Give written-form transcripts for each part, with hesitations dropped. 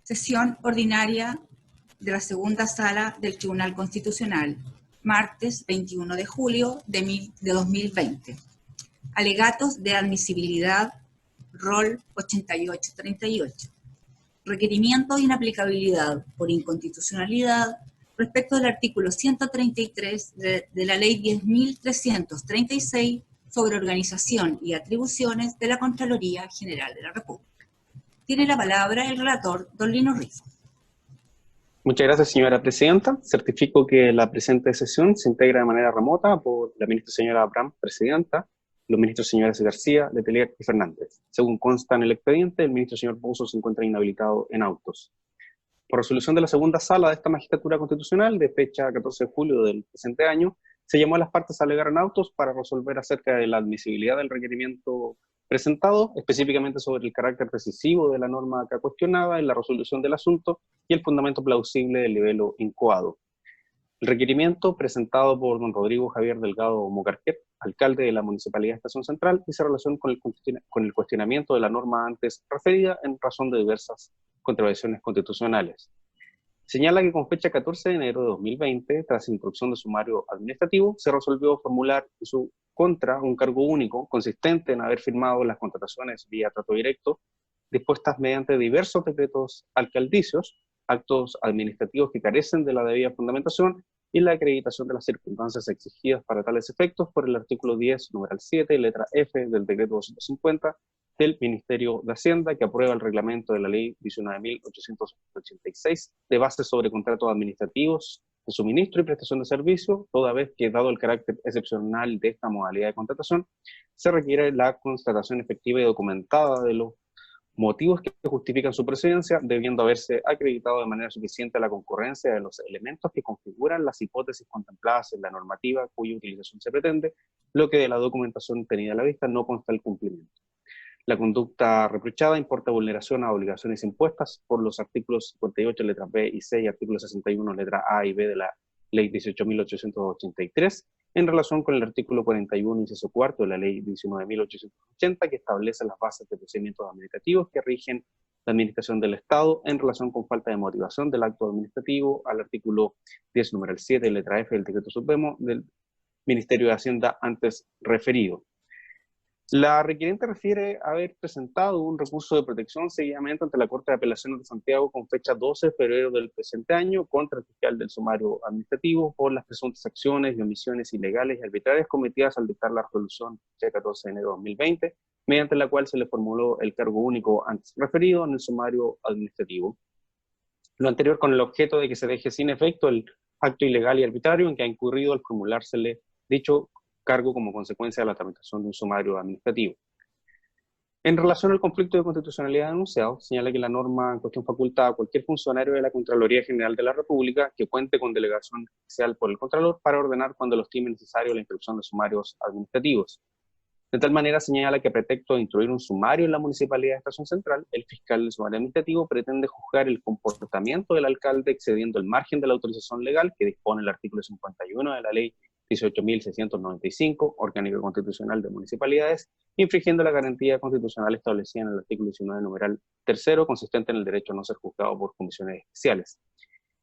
Sesión ordinaria de la segunda sala del Tribunal Constitucional, martes 21 de julio de 2020. Alegatos de admisibilidad, rol 8838. Requerimiento de inaplicabilidad por inconstitucionalidad respecto del artículo 133 de la Ley 10.336 sobre organización y atribuciones de la Contraloría General de la República. Tiene la palabra el relator, don Lino Rifo. Muchas gracias, señora presidenta. Certifico que la presente sesión se integra de manera remota por la ministra señora Abraham, presidenta, los ministros señores García, Letelier y Fernández. Según consta en el expediente, el ministro señor Bouzo se encuentra inhabilitado en autos. Por resolución de la segunda sala de esta magistratura constitucional, de fecha 14 de julio del presente año, se llamó a las partes a alegar en autos para resolver acerca de la admisibilidad del requerimiento presentado, específicamente sobre el carácter decisivo de la norma acá cuestionada en la resolución del asunto y el fundamento plausible del libelo incoado. El requerimiento presentado por don Rodrigo Javier Delgado Mocarquet, alcalde de la Municipalidad de Estación Central, hizo relación con el cuestionamiento de la norma antes referida en razón de diversas contravenciones constitucionales. Señala que con fecha 14 de enero de 2020, tras instrucción de sumario administrativo, se resolvió formular en su contra un cargo único consistente en haber firmado las contrataciones vía trato directo, dispuestas mediante diversos decretos alcaldicios, actos administrativos que carecen de la debida fundamentación y la acreditación de las circunstancias exigidas para tales efectos por el artículo 10, numeral 7, letra F del decreto 250 del Ministerio de Hacienda, que aprueba el reglamento de la Ley 19.886 de bases sobre contratos administrativos de suministro y prestación de servicio, toda vez que, dado el carácter excepcional de esta modalidad de contratación, se requiere la constatación efectiva y documentada de los motivos que justifican su precedencia, debiendo haberse acreditado de manera suficiente la concurrencia de los elementos que configuran las hipótesis contempladas en la normativa cuya utilización se pretende, lo que de la documentación tenida a la vista no consta el cumplimiento. La conducta reprochada importa vulneración a obligaciones impuestas por los artículos 58, letras B y C, y artículo 61, letra A y B de la Ley 18.883, en relación con el artículo 41, inciso cuarto de la Ley 19.880, que establece las bases de procedimientos administrativos que rigen la administración del Estado en relación con falta de motivación del acto administrativo, al artículo 10, numeral 7, letra F del Decreto Supremo del Ministerio de Hacienda antes referido. La requiriente refiere haber presentado un recurso de protección seguidamente ante la Corte de Apelaciones de Santiago con fecha 12 de febrero del presente año contra el fiscal del sumario administrativo por las presuntas acciones y omisiones ilegales y arbitrarias cometidas al dictar la resolución de 14 de enero de 2020, mediante la cual se le formuló el cargo único antes referido en el sumario administrativo. Lo anterior con el objeto de que se deje sin efecto el acto ilegal y arbitrario en que ha incurrido al formulársele dicho cargo como consecuencia de la tramitación de un sumario administrativo. En relación al conflicto de constitucionalidad denunciado, señala que la norma en cuestión faculta a cualquier funcionario de la Contraloría General de la República que cuente con delegación especial por el Contralor para ordenar cuando lo estime necesario la instrucción de sumarios administrativos. De tal manera señala que a pretexto de instruir un sumario en la Municipalidad de Estación Central, el fiscal del sumario administrativo pretende juzgar el comportamiento del alcalde excediendo el margen de la autorización legal que dispone el artículo 51 de la Ley 18.695, Orgánico Constitucional de Municipalidades, infringiendo la garantía constitucional establecida en el artículo 19, numeral tercero, consistente en el derecho a no ser juzgado por comisiones especiales.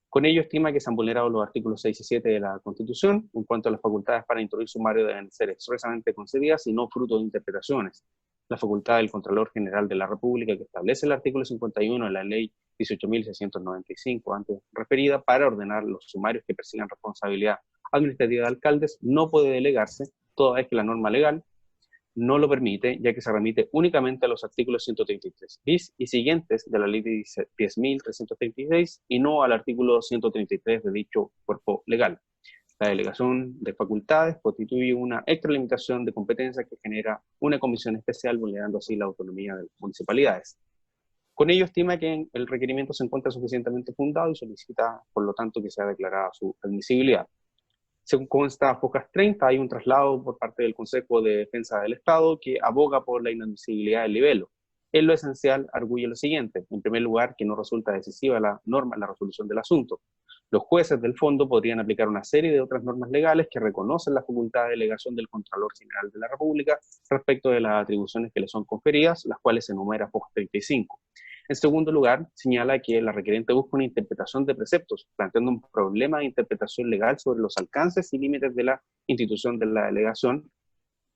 Con ello estima que se han vulnerado los artículos 6 y 7 de la Constitución, en cuanto a las facultades para instruir sumario deben ser expresamente concedidas y no fruto de interpretaciones. La facultad del Contralor General de la República, que establece el artículo 51 de la Ley 18.695, antes referida, para ordenar los sumarios que persigan responsabilidad administrativa de alcaldes, no puede delegarse, toda vez que la norma legal no lo permite, ya que se remite únicamente a los artículos 133 bis y siguientes de la Ley 10.336 y no al artículo 133 de dicho cuerpo legal. La delegación de facultades constituye una extralimitación de competencias que genera una comisión especial, vulnerando así la autonomía de las municipalidades. Con ello estima que el requerimiento se encuentra suficientemente fundado y solicita, por lo tanto, que sea declarada su admisibilidad. Según consta Focas 30, hay un traslado por parte del Consejo de Defensa del Estado que aboga por la inadmisibilidad del libelo. En lo esencial, arguye lo siguiente. En primer lugar, que no resulta decisiva la norma, la resolución del asunto. Los jueces del fondo podrían aplicar una serie de otras normas legales que reconocen la facultad de delegación del Contralor General de la República respecto de las atribuciones que le son conferidas, las cuales enumera Focas 35. En segundo lugar, señala que la requerente busca una interpretación de preceptos, planteando un problema de interpretación legal sobre los alcances y límites de la institución de la delegación,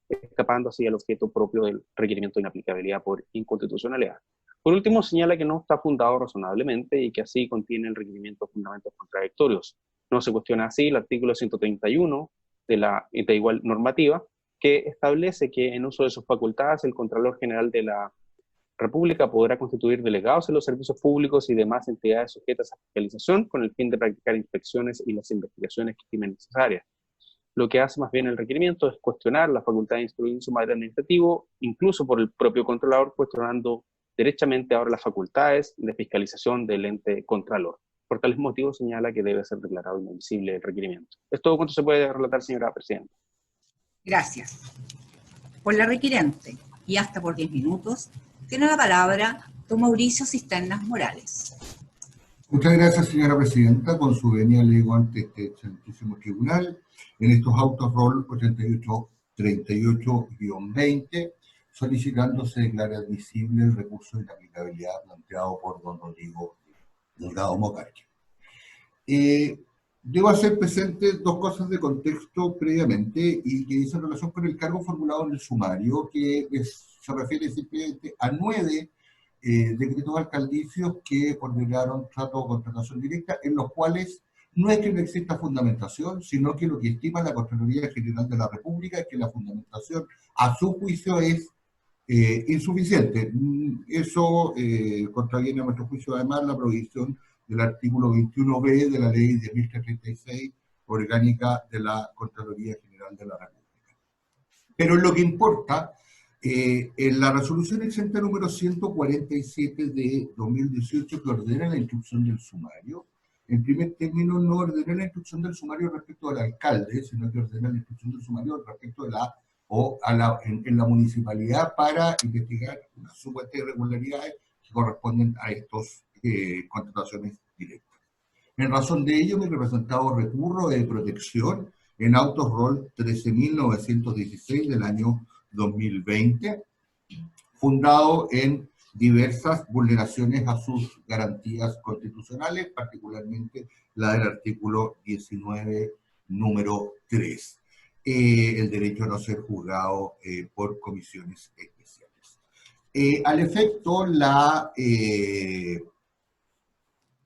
escapando así al objeto propio del requerimiento de inaplicabilidad por inconstitucionalidad. Por último, señala que no está fundado razonablemente y que así contiene el requerimiento de fundamentos contradictorios. No se cuestiona así el artículo 131 de la igual normativa, que establece que en uso de sus facultades el Contralor General de la República podrá constituir delegados en los servicios públicos y demás entidades sujetas a fiscalización con el fin de practicar inspecciones y las investigaciones que estimen necesarias. Lo que hace más bien el requerimiento es cuestionar la facultad de instruir en su materia administrativo, incluso por el propio controlador, cuestionando derechamente ahora las facultades de fiscalización del ente contralor. Por tales motivos señala que debe ser declarado inadmisible el requerimiento. Es todo cuanto se puede relatar, señora presidenta. Gracias. Por la requerente, y hasta por 10 minutos, tiene la palabra don Mauricio Cisternas Morales. Muchas gracias, señora presidenta. Con su venia lego ante este excelentísimo tribunal en estos autos roll 8838-20, solicitando se declare admisible el recurso de inaplicabilidad planteado por don Rodrigo Delgado Mocarque. Debo hacer presentes dos cosas de contexto previamente y que dicen relación con el cargo formulado en el sumario, que se refiere simplemente a 9 decretos alcaldicios que ordenaron trato o contratación directa, en los cuales no es que no exista fundamentación, sino que lo que estima la Contraloría General de la República es que la fundamentación, a su juicio, es insuficiente. Eso contraviene a nuestro juicio, además, la provisión del artículo 21b de la ley 10.336, orgánica de la Contraloría General de la República. Pero lo que importa, en la resolución exenta número 147 de 2018, que ordena la instrucción del sumario, en primer término no ordena la instrucción del sumario respecto al alcalde, sino que ordena la instrucción del sumario respecto de en la municipalidad para investigar unas supuestas irregularidades que corresponden a estas contrataciones directas. En razón de ello, mi representado recurro de protección en autos roll 13.916 del año 2020, fundado en diversas vulneraciones a sus garantías constitucionales, particularmente la del artículo 19, número 3, el derecho a no ser juzgado por comisiones especiales. Al efecto, la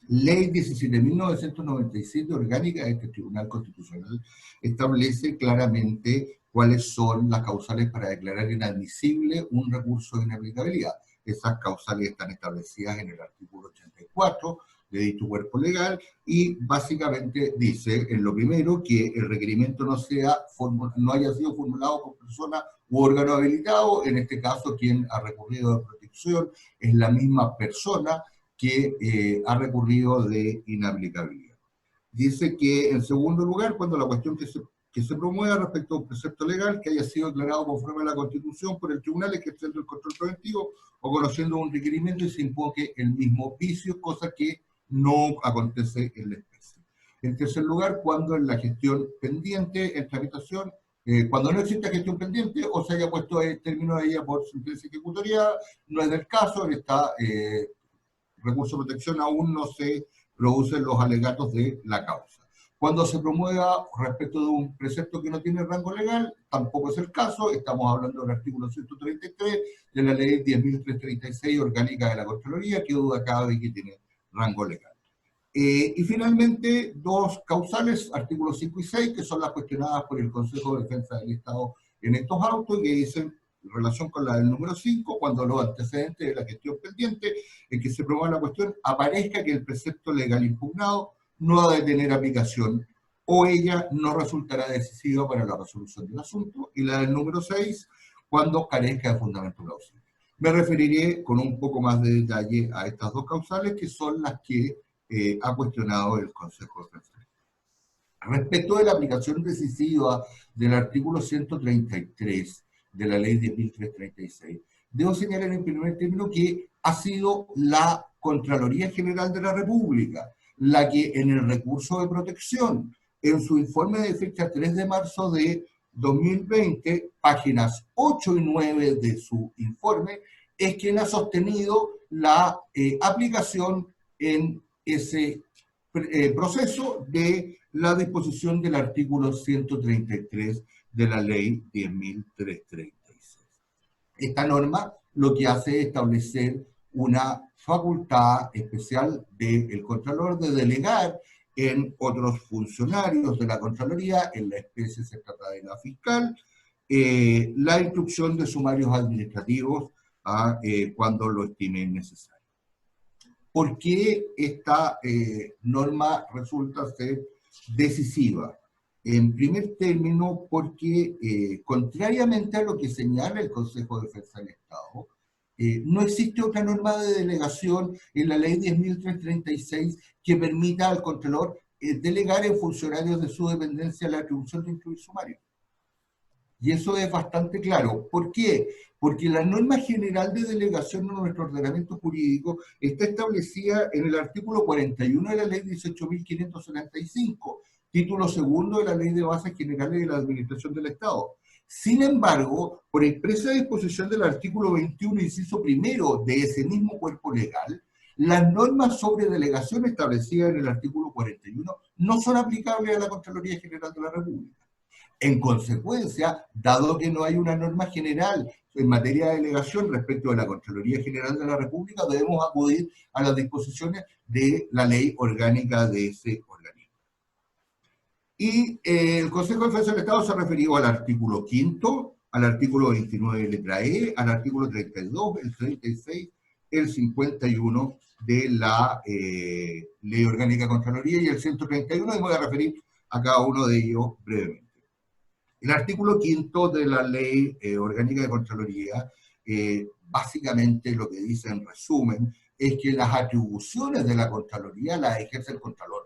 Ley 17.997, orgánica de este Tribunal Constitucional, establece claramente cuáles son las causales para declarar inadmisible un recurso de inaplicabilidad. Esas causales están establecidas en el artículo 84 de dicho cuerpo legal y básicamente dice, en lo primero, que el requerimiento no haya sido formulado por persona u órgano habilitado. En este caso, quien ha recurrido de protección es la misma persona que ha recurrido de inaplicabilidad. Dice que, en segundo lugar, cuando la cuestión que se promueva respecto a un precepto legal que haya sido declarado conforme a la Constitución por el tribunal ejerciendo el control preventivo o conociendo un requerimiento y se invoque el mismo vicio, cosa que no acontece en la especie. En tercer lugar, cuando en la gestión pendiente, en tramitación, cuando no exista gestión pendiente o se haya puesto el término de ella por sentencia ejecutoria, no es del caso, en esta recurso de protección aún no se producen los alegatos de la causa. Cuando se promueva respecto de un precepto que no tiene rango legal, tampoco es el caso, estamos hablando del artículo 133 de la ley 10.336, orgánica de la Contraloría, que duda cabe que tiene rango legal. Y finalmente, dos causales, artículos 5 y 6, que son las cuestionadas por el Consejo de Defensa del Estado en estos autos, que dicen, en relación con la del número 5, cuando los antecedentes de la gestión pendiente en que se promueva la cuestión aparezca que el precepto legal impugnado no ha de tener aplicación o ella no resultará decisiva para la resolución del asunto, y la del número 6, cuando carezca de fundamento plausible. Me referiré con un poco más de detalle a estas dos causales, que son las que ha cuestionado el Consejo de Defensa. Respecto de la aplicación decisiva del artículo 133 de la ley 10.336, debo señalar en primer término que ha sido la Contraloría General de la República la que en el recurso de protección, en su informe de fecha 3 de marzo de 2020, páginas 8 y 9 de su informe, es quien ha sostenido la aplicación en ese proceso de la disposición del artículo 133 de la ley 10.336. Esta norma lo que hace es establecer una facultad especial del Contralor de delegar en otros funcionarios de la Contraloría, en la especie se trata de la fiscal, la instrucción de sumarios administrativos cuando lo estimen necesario. ¿Por qué esta norma resulta ser decisiva? En primer término, porque contrariamente a lo que señala el Consejo de Defensa del Estado, no existe otra norma de delegación en la ley 10.336 que permita al Contralor delegar en funcionarios de su dependencia la atribución de instruir sumario. Y eso es bastante claro. ¿Por qué? Porque la norma general de delegación en nuestro ordenamiento jurídico está establecida en el artículo 41 de la ley 18.575, título segundo de la Ley de Bases Generales de la Administración del Estado. Sin embargo, por expresa disposición del artículo 21, inciso primero de ese mismo cuerpo legal, las normas sobre delegación establecidas en el artículo 41 no son aplicables a la Contraloría General de la República. En consecuencia, dado que no hay una norma general en materia de delegación respecto de la Contraloría General de la República, debemos acudir a las disposiciones de la ley orgánica de ese organismo. Y el Consejo de Defensa del Estado se ha referido al artículo 5, al artículo 29 letra E, al artículo 32, el 36, el 51 de la Ley Orgánica de Contraloría y el 131, y me voy a referir a cada uno de ellos brevemente. El artículo 5 de la Ley Orgánica de Contraloría, básicamente lo que dice en resumen, es que las atribuciones de la Contraloría las ejerce el Contralor.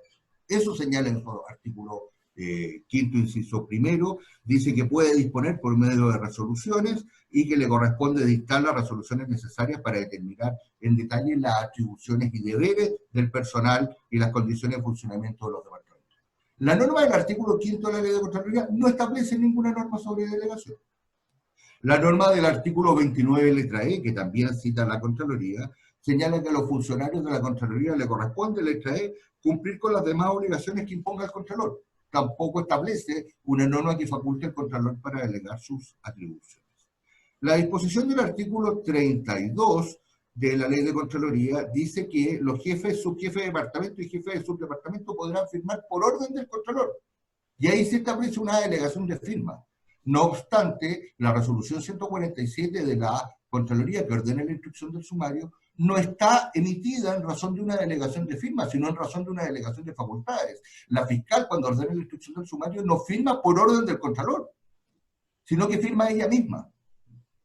Eso señala en su artículo 5, inciso primero, dice que puede disponer por medio de resoluciones y que le corresponde dictar las resoluciones necesarias para determinar en detalle las atribuciones y deberes del personal y las condiciones de funcionamiento de los departamentos. La norma del artículo 5 de la Ley de Contraloría no establece ninguna norma sobre delegación. La norma del artículo 29 letra E, que también cita la Contraloría, señala que a los funcionarios de la Contraloría le corresponde, letra E, cumplir con las demás obligaciones que imponga el Contralor. Tampoco establece una norma que faculte al Contralor para delegar sus atribuciones. La disposición del artículo 32 de la Ley de Contraloría dice que los jefes, subjefes de departamento y jefes de subdepartamento podrán firmar por orden del Contralor. Y ahí se establece una delegación de firma. No obstante, la resolución 147 de la Contraloría que ordena la instrucción del sumario no está emitida en razón de una delegación de firma, sino en razón de una delegación de facultades. La fiscal, cuando ordena la instrucción del sumario, no firma por orden del Contralor, sino que firma ella misma.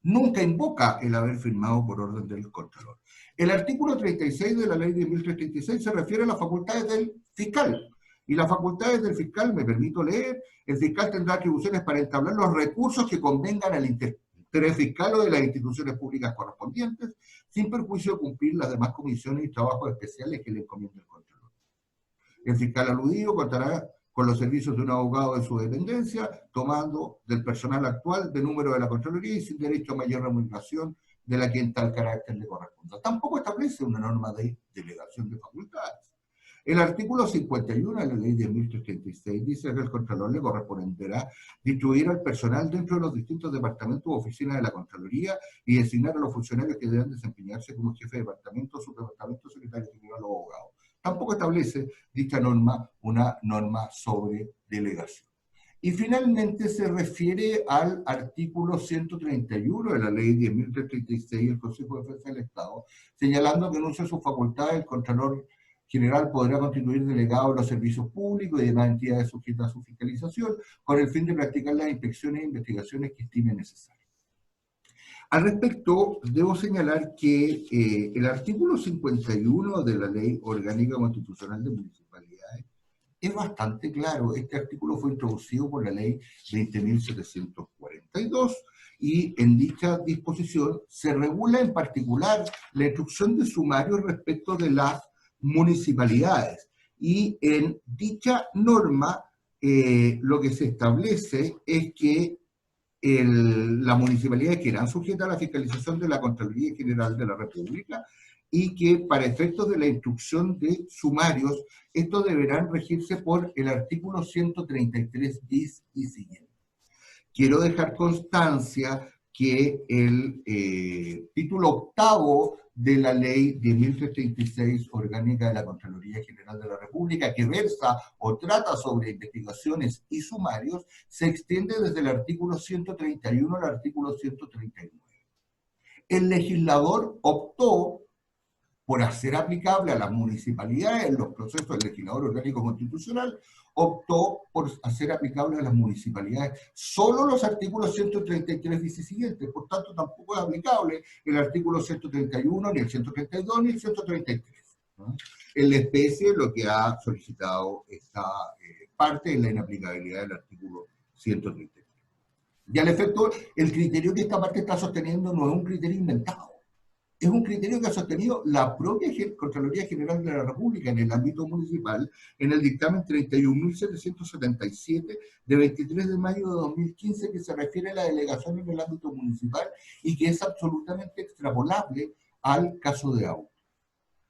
Nunca invoca el haber firmado por orden del Contralor. El artículo 36 de la Ley 10.336 se refiere a las facultades del fiscal. Y las facultades del fiscal, me permito leer, el fiscal tendrá atribuciones para entablar los recursos que convengan al interés fiscal o de las instituciones públicas correspondientes, sin perjuicio de cumplir las demás comisiones y trabajos especiales que le encomienda el Contralor. El fiscal aludido contará con los servicios de un abogado de su dependencia, tomando del personal actual de número de la Contraloría y sin derecho a mayor remuneración de la que en tal carácter le corresponda. Tampoco establece una norma de delegación de facultades. El artículo 51 de la Ley 10.336 dice que al Contralor le corresponderá distribuir al personal dentro de los distintos departamentos u oficinas de la Contraloría y designar a los funcionarios que deben desempeñarse como jefe de departamento, subdepartamento, secretario general o abogado. Tampoco establece dicha norma una norma sobre delegación. Y finalmente se refiere al artículo 131 de la Ley 10.336 del Consejo de Defensa del Estado, señalando que en uso de sus facultades el Contralor General podrá constituir delegado de los servicios públicos y demás entidades sujetas a su fiscalización, con el fin de practicar las inspecciones e investigaciones que estime necesarias. Al respecto, debo señalar que el artículo 51 de la Ley Orgánica Constitucional de Municipalidades es bastante claro. Este artículo fue introducido por la Ley 20.742 y en dicha disposición se regula en particular la instrucción de sumarios respecto de las municipalidades. Y en dicha norma lo que se establece es que las municipalidades quedarán sujetas a la fiscalización de la Contraloría General de la República y que para efectos de la instrucción de sumarios, estos deberán regirse por el artículo 133 bis y siguiente. Quiero dejar constancia que el título octavo de la ley 10.336 orgánica de la Contraloría General de la República, que versa o trata sobre investigaciones y sumarios, se extiende desde el artículo 131 al artículo 139. El legislador optó por hacer aplicable a las municipalidades en los procesos del legislador orgánico constitucional, optó por hacer aplicable a las municipalidades solo los artículos 133 bis y siguientes, por tanto tampoco es aplicable el artículo 131, ni el 132, ni el 133. ¿No? En la especie lo que ha solicitado esta parte es la inaplicabilidad del artículo 133. Y al efecto, el criterio que esta parte está sosteniendo no es un criterio inventado. Es un criterio que ha sostenido la propia Contraloría General de la República en el ámbito municipal en el dictamen 31.777 de 23 de mayo de 2015 que se refiere a la delegación en el ámbito municipal y que es absolutamente extrapolable al caso de auto.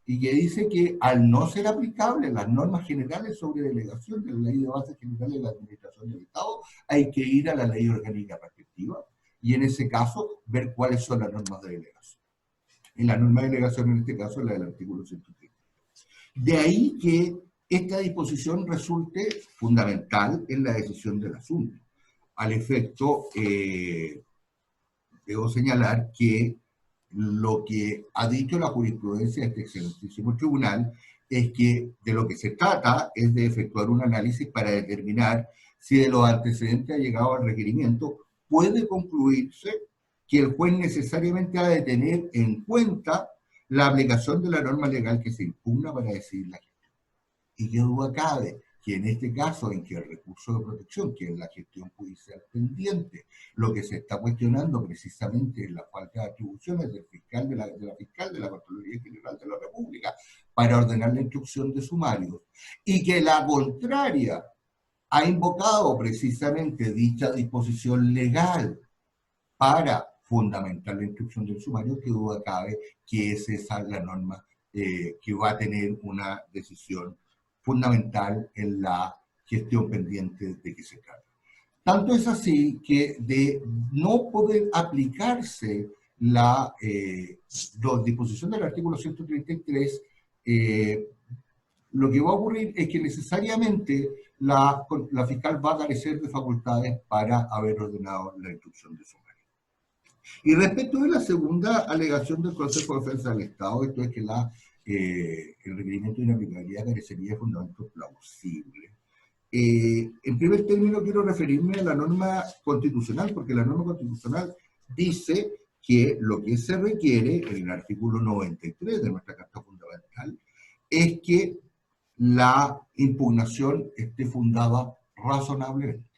Y que dice que al no ser aplicables las normas generales sobre delegación de la Ley de Bases Generales de la Administración del Estado, hay que ir a la ley orgánica respectiva y en ese caso ver cuáles son las normas de delegación. En la norma de delegación, en este caso, la del artículo 130. De ahí que esta disposición resulte fundamental en la decisión del asunto. Al efecto, debo señalar que lo que ha dicho la jurisprudencia de este excelentísimo tribunal es que de lo que se trata es de efectuar un análisis para determinar si de los antecedentes ha llegado al requerimiento puede concluirse que el juez necesariamente ha de tener en cuenta la aplicación de la norma legal que se impugna para decidir la gestión. Y qué duda cabe que en este caso en que el recurso de protección, que es la gestión judicial pendiente, lo que se está cuestionando precisamente es la falta de atribuciones del fiscal de la fiscal de la Contraloría General de la República para ordenar la instrucción de sumarios, y que la contraria ha invocado precisamente dicha disposición legal para fundamentar la instrucción del sumario, que duda cabe que es esa la norma que va a tener una decisión fundamental en la gestión pendiente de que se trata. Tanto es así que de no poder aplicarse la disposición del artículo 133, lo que va a ocurrir es que necesariamente la fiscal va a carecer de facultades para haber ordenado la instrucción de sumario. Y respecto de la segunda alegación del Consejo de Defensa del Estado, esto es que el requerimiento de inaplicabilidad carecería de fundamentos plausibles. En primer término quiero referirme a la norma constitucional, porque la norma constitucional dice que lo que se requiere, en el artículo 93 de nuestra Carta Fundamental, es que la impugnación esté fundada razonablemente.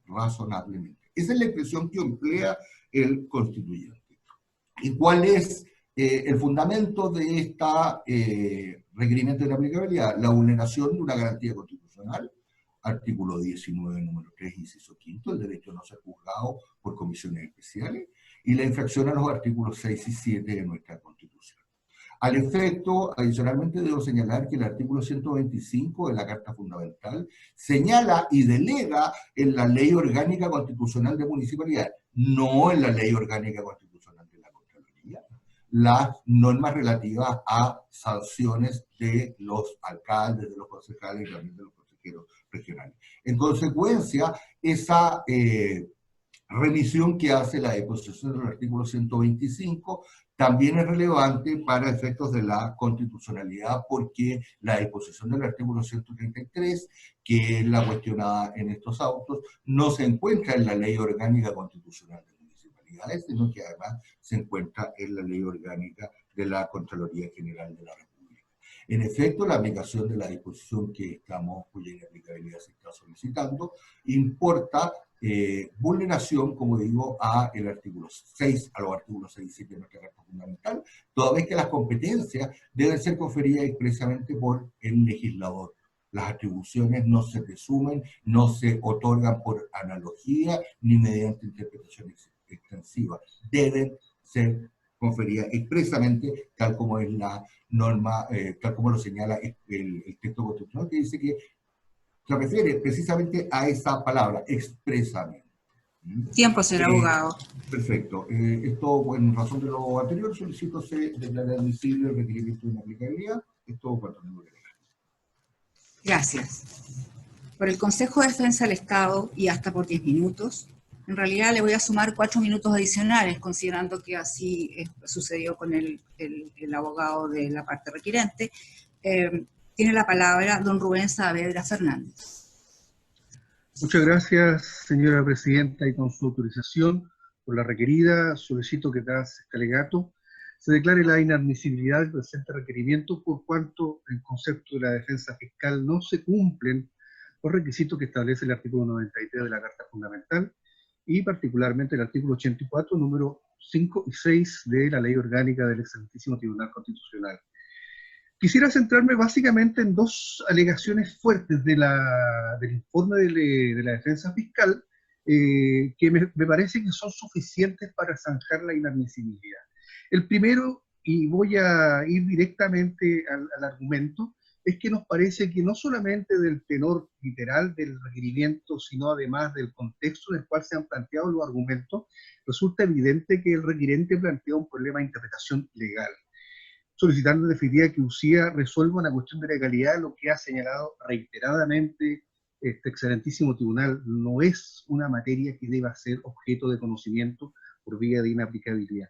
Razonablemente. Esa es la expresión que emplea el constituyente. ¿Y cuál es el fundamento de este requerimiento de inaplicabilidad? La vulneración de una garantía constitucional, artículo 19, número 3, inciso quinto, el derecho a no ser juzgado por comisiones especiales, y la infracción a los artículos 6 y 7 de nuestra Constitución. Al efecto, adicionalmente debo señalar que el artículo 125 de la Carta Fundamental señala y delega en la Ley Orgánica Constitucional de Municipalidad, no en la Ley Orgánica Constitucional de la Contraloría, las normas relativas a sanciones de los alcaldes, de los concejales y también de los consejeros regionales. En consecuencia, esa remisión que hace la disposición del artículo 125 también es relevante para efectos de la constitucionalidad, porque la disposición del artículo 133, que es la cuestionada en estos autos, no se encuentra en la Ley Orgánica Constitucional de Municipalidades, sino que además se encuentra en la Ley Orgánica de la Contraloría General de la República. En efecto, la aplicación de la disposición cuya inaplicabilidad se está solicitando, importa vulneración, como digo, a los artículos 6 y 7 de nuestra Carta Fundamental, toda vez que las competencias deben ser conferidas expresamente por el legislador Las atribuciones no se resumen, no se otorgan por analogía, ni mediante interpretación extensiva. Deben ser conferidas expresamente, tal como es la norma, tal como lo señala el texto constitucional, que dice que se refiere precisamente a esa palabra, expresamente. Tiempo, señor abogado. Perfecto. Esto, en razón de lo anterior, solicito se declare admisible el requerimiento de inaplicabilidad. Esto cuanto a número. Gracias. Por el Consejo de Defensa del Estado y hasta por 10 minutos. En realidad le voy a sumar 4 minutos adicionales, considerando que así sucedió con el abogado de la parte requerente. Tiene la palabra don Rubén Saavedra Fernández. Muchas gracias, señora presidenta, y con su autorización por la requerida, solicito que tras este alegato se declare la inadmisibilidad del presente requerimiento por cuanto en concepto de la defensa fiscal no se cumplen los requisitos que establece el artículo 93 de la Carta Fundamental y particularmente el artículo 84, número 5 y 6 de la Ley Orgánica del Excelentísimo Tribunal Constitucional. Quisiera centrarme básicamente en dos alegaciones fuertes del informe de la defensa fiscal que me parece que son suficientes para zanjar la inadmisibilidad. El primero, y voy a ir directamente al argumento, es que nos parece que no solamente del tenor literal del requerimiento, sino además del contexto en el cual se han planteado los argumentos, resulta evidente que el requerente plantea un problema de interpretación legal, solicitando en definitiva que UCIA resuelva una cuestión de legalidad, lo que ha señalado reiteradamente este excelentísimo tribunal. No es una materia que deba ser objeto de conocimiento por vía de inaplicabilidad.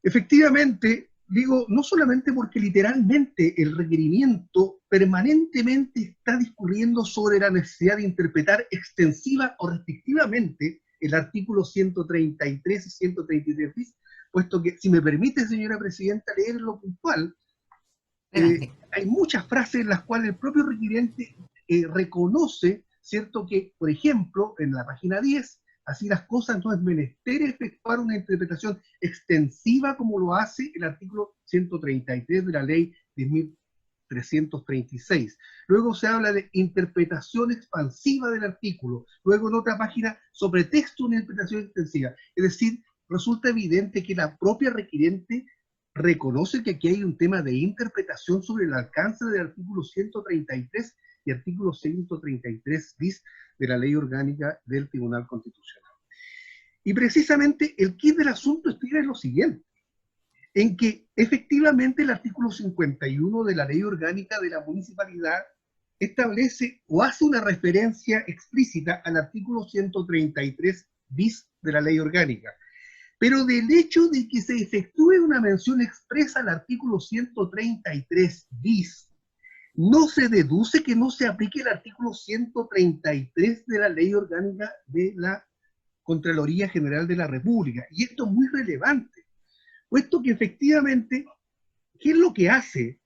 Efectivamente, digo, no solamente porque literalmente el requerimiento permanentemente está discurriendo sobre la necesidad de interpretar extensiva o restrictivamente el artículo 133 y 133 bis, puesto que, si me permite, señora presidenta, leer lo puntual, hay muchas frases en las cuales el propio requiriente reconoce, ¿cierto?, que, por ejemplo, en la página 10, así las cosas, no es menester efectuar una interpretación extensiva como lo hace el artículo 133 de la ley 10.336. Luego se habla de interpretación expansiva del artículo. Luego en otra página, sobre texto de una interpretación extensiva. Es decir, resulta evidente que la propia requiriente reconoce que aquí hay un tema de interpretación sobre el alcance del artículo 133 y artículo 133 bis de la Ley Orgánica del Tribunal Constitucional. Y precisamente el quid del asunto está en lo siguiente, en que efectivamente el artículo 51 de la Ley Orgánica de la Municipalidad establece o hace una referencia explícita al artículo 133 bis de la Ley Orgánica. Pero del hecho de que se efectúe una mención expresa al artículo 133 bis, no se deduce que no se aplique el artículo 133 de la Ley Orgánica de la Contraloría General de la República. Y esto es muy relevante, puesto que efectivamente, ¿qué es lo que hace?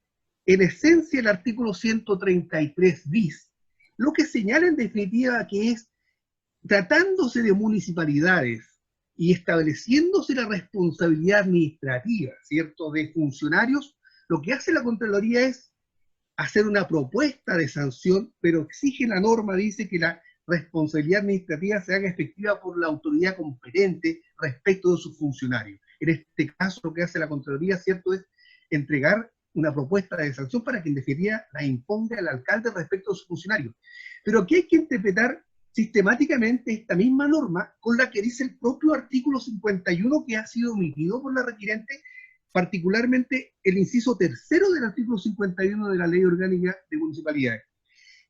En esencia el artículo 133 bis, lo que señala en definitiva que es, tratándose de municipalidades y estableciéndose la responsabilidad administrativa, ¿cierto?, de funcionarios, lo que hace la Contraloría es hacer una propuesta de sanción, pero exige la norma, dice que la responsabilidad administrativa se haga efectiva por la autoridad competente respecto de sus funcionarios. En este caso, lo que hace la Contraloría, ¿cierto?, es entregar una propuesta de sanción para que en definitiva la imponga el alcalde respecto de sus funcionarios. Pero aquí hay que interpretar sistemáticamente esta misma norma con la que dice el propio artículo 51 que ha sido omitido por la requerente, particularmente el inciso tercero del artículo 51 de la Ley Orgánica de Municipalidades,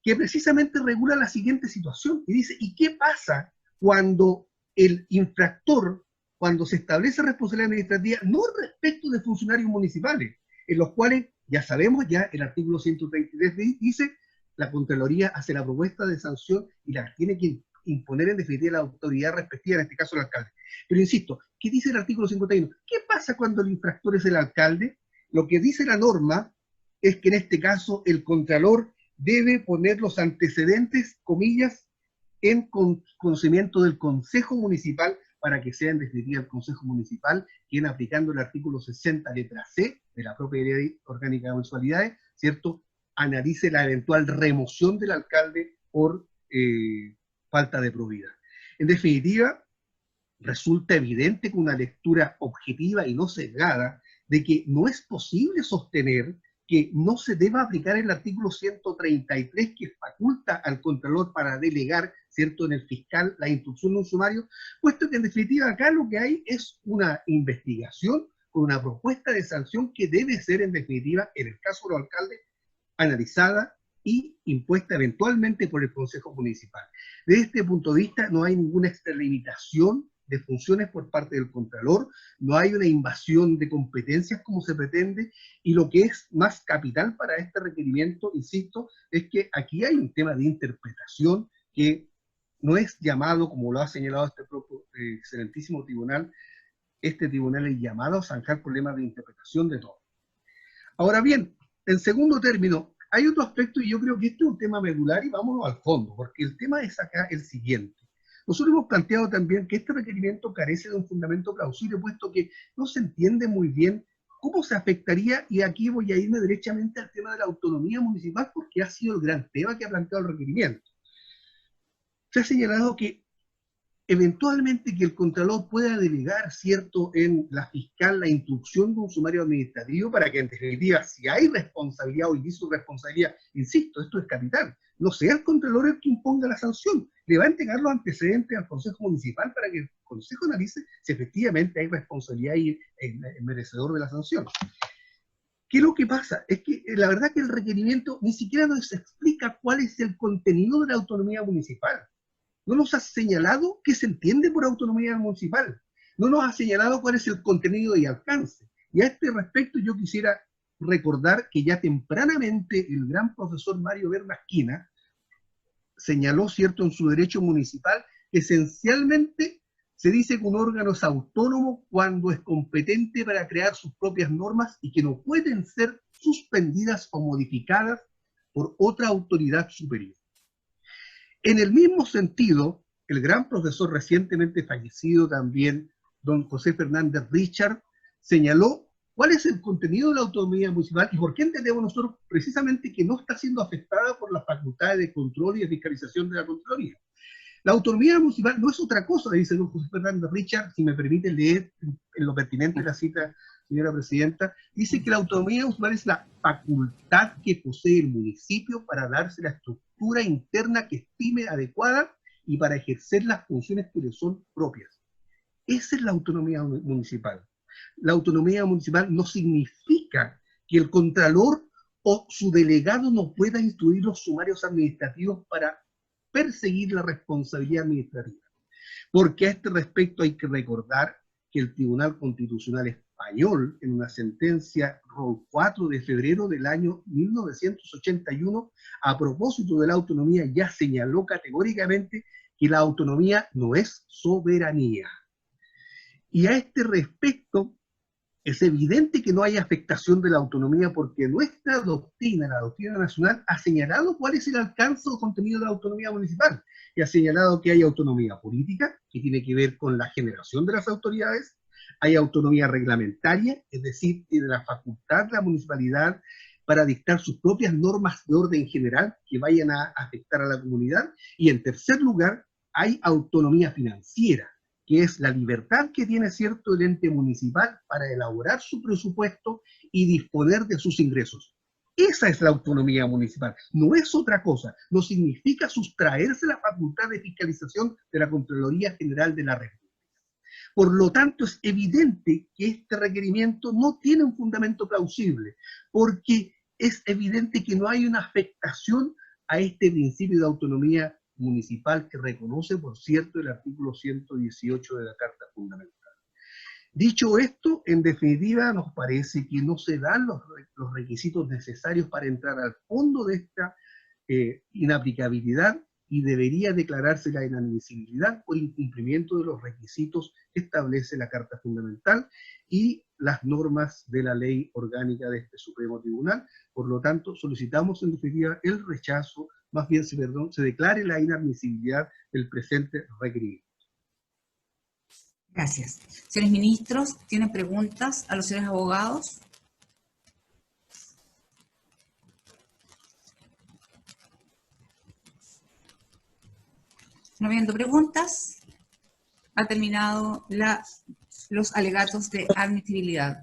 que precisamente regula la siguiente situación, y dice, ¿y qué pasa cuando el infractor, cuando se establece responsabilidad administrativa, no respecto de funcionarios municipales, en los cuales, ya sabemos, ya el artículo 133 dice, la Contraloría hace la propuesta de sanción y la tiene que imponer en definitiva la autoridad respectiva, en este caso el alcalde. Pero insisto, ¿qué dice el artículo 51? ¿Qué pasa cuando el infractor es el alcalde? Lo que dice la norma es que en este caso el contralor debe poner los antecedentes, comillas, en conocimiento del Consejo Municipal, para que sea en definitiva el Consejo Municipal quien, aplicando el artículo 60 letra C de la propia Ley Orgánica de Municipalidades, ¿cierto?, analice la eventual remoción del alcalde por falta de probidad. En definitiva, resulta evidente con una lectura objetiva y no sesgada de que no es posible sostener que no se deba aplicar el artículo 133 que faculta al Contralor para delegar, ¿cierto?, en el fiscal la instrucción de un sumario, puesto que en definitiva acá lo que hay es una investigación con una propuesta de sanción que debe ser en definitiva, en el caso de los alcaldes, analizada y impuesta eventualmente por el Consejo Municipal. Desde este punto de vista no hay ninguna extralimitación de funciones por parte del Contralor, no hay una invasión de competencias como se pretende, y lo que es más capital para este requerimiento, insisto, es que aquí hay un tema de interpretación que no es llamado, como lo ha señalado este propio excelentísimo tribunal, este tribunal es llamado a zanjar problemas de interpretación de todo. Ahora bien, en segundo término, hay otro aspecto, y yo creo que este es un tema medular, y vámonos al fondo, porque el tema es acá el siguiente. Nosotros hemos planteado también que este requerimiento carece de un fundamento plausible, puesto que no se entiende muy bien cómo se afectaría, y aquí voy a irme derechamente al tema de la autonomía municipal, porque ha sido el gran tema que ha planteado el requerimiento. Se ha señalado que eventualmente que el Contralor pueda delegar, ¿cierto?, en la fiscal la instrucción de un sumario administrativo para que en definitiva, si hay responsabilidad o indicio de responsabilidad, insisto, esto es capital, no sea el Contralor el que imponga la sanción, le va a entregar los antecedentes al Consejo Municipal para que el Consejo analice si efectivamente hay responsabilidad y el merecedor de la sanción. ¿Qué es lo que pasa? Es que la verdad que el requerimiento ni siquiera nos explica cuál es el contenido de la autonomía municipal. No nos ha señalado qué se entiende por autonomía municipal. No nos ha señalado cuál es el contenido y alcance. Y a este respecto yo quisiera recordar que ya tempranamente el gran profesor Mario Bernasquina señaló, ¿cierto?, en su derecho municipal, que esencialmente se dice que un órgano es autónomo cuando es competente para crear sus propias normas y que no pueden ser suspendidas o modificadas por otra autoridad superior. En el mismo sentido, el gran profesor recientemente fallecido también, don José Fernández Richard, señaló cuál es el contenido de la autonomía municipal y por qué entendemos nosotros precisamente que no está siendo afectada por las facultades de control y de fiscalización de la Contraloría. La autonomía municipal no es otra cosa, dice don José Fernández Richard, si me permite leer en lo pertinente la cita, señora presidenta, dice que la autonomía municipal es la facultad que posee el municipio para darse la estructura interna que estime adecuada y para ejercer las funciones que le son propias. Esa es la autonomía municipal. La autonomía municipal no significa que el contralor o su delegado no pueda instruir los sumarios administrativos para perseguir la responsabilidad administrativa. Porque a este respecto hay que recordar que el Tribunal Constitucional Español, en una sentencia ROL 4 de febrero del año 1981, a propósito de la autonomía, ya señaló categóricamente que la autonomía no es soberanía. Y a este respecto, es evidente que no hay afectación de la autonomía porque nuestra doctrina, la doctrina nacional, ha señalado cuál es el alcance o contenido de la autonomía municipal y ha señalado que hay autonomía política, que tiene que ver con la generación de las autoridades, hay autonomía reglamentaria, es decir, tiene la facultad de la municipalidad para dictar sus propias normas de orden general que vayan a afectar a la comunidad, y en tercer lugar, hay autonomía financiera, que es la libertad que tiene cierto el ente municipal para elaborar su presupuesto y disponer de sus ingresos. Esa es la autonomía municipal, no es otra cosa, no significa sustraerse la facultad de fiscalización de la Contraloría General de la República. Por lo tanto, es evidente que este requerimiento no tiene un fundamento plausible, porque es evidente que no hay una afectación a este principio de autonomía municipal que reconoce, por cierto, el artículo 118 de la Carta Fundamental. Dicho esto, en definitiva, nos parece que no se dan los requisitos necesarios para entrar al fondo de esta inaplicabilidad y debería declararse la inadmisibilidad por incumplimiento de los requisitos que establece la Carta Fundamental y las normas de la ley orgánica de este Supremo Tribunal. Por lo tanto, solicitamos en definitiva el rechazo, más bien se declare la inadmisibilidad del presente requerimiento. Gracias. Señores ministros, ¿tienen preguntas a los señores abogados? No habiendo preguntas, ha terminado los alegatos de admisibilidad.